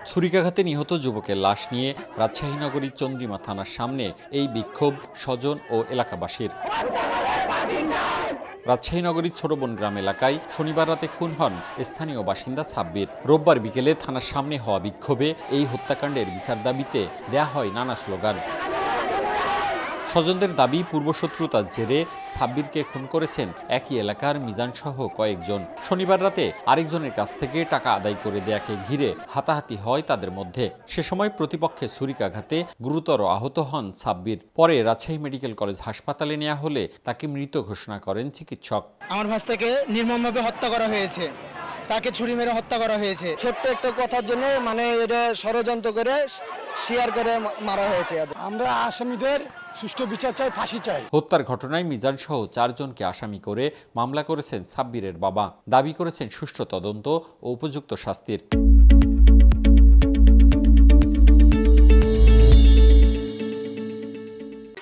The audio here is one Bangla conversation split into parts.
ছুরিকাঘাতে নিহত যুবকের লাশ নিয়ে রাজশাহী নগরীর চন্দ্রিমা থানার সামনে এই বিক্ষোভ স্বজন ও এলাকাবাসীর। রাজশাহী নগরীর ছোটবন গ্রাম এলাকায় শনিবার রাতে খুন হন স্থানীয় বাসিন্দা সাব্বির। রোববার বিকেলে থানার সামনে হওয়া বিক্ষোভে এই হত্যাকাণ্ডের বিচার দাবিতে দেয়া হয় নানা স্লোগান। স্বজনদের দাবি, পূর্বশত্রুতার জেরে সাব্বিরকে খুন করেছেন একই এলাকার মিজান সহ কয়েকজন। শনিবার রাতে আরেকজনের কাছ থেকে টাকা আদায় করে দেয়াকে ঘিরে হাতাহাতি হয় তাদের মধ্যে। সে সময় প্রতিপক্ষের ছুরিকাঘাতে গুরুতর আহত হন সাব্বির। পরে রাজশাহী মেডিকেল কলেজ হাসপাতালে নেওয়া হলে তাকে মৃত ঘোষণা করেন চিকিৎসক। আমার ভাস্তাকে নির্মমভাবে হত্যা করা হয়েছে, তাকে ছুরি মেরে হত্যা করা হয়েছে। ছোট্ট একটা কথার জন্য এটা ষড়যন্ত্র করে শেয়ার করে মারা হয়েছে। আমরা আসামিদের সুষ্ঠু বিচার চাই, ফাঁসি চাই। হত্যার ঘটনায় মিজান সহ 4 জনকে আসামি করে মামলা করেছেন সাব্বিরের বাবা। দাবি করেছেন সুষ্ঠু তদন্ত ও উপযুক্ত শাস্তির।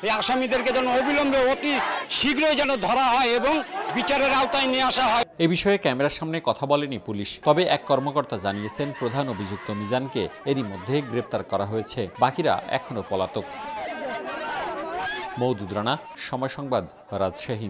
এই আসামিদেরকে যেন অবিলম্বে অতি শীঘ্রই যেন ধরা হয় এবং বিচারের আওতায় নিয়ে আসা হয়। এ বিষয়ে ক্যামেরার সামনে কথা বলেনি পুলিশ। তবে এক কর্মকর্তা জানিয়েছেন প্রধান অভিযুক্ত মিজানকে এরই মধ্যে গ্রেপ্তার করা হয়েছে, বাকিরা এখনো পলাতক। মওদুদ রানা, সময় সংবাদ, রাজশাহী।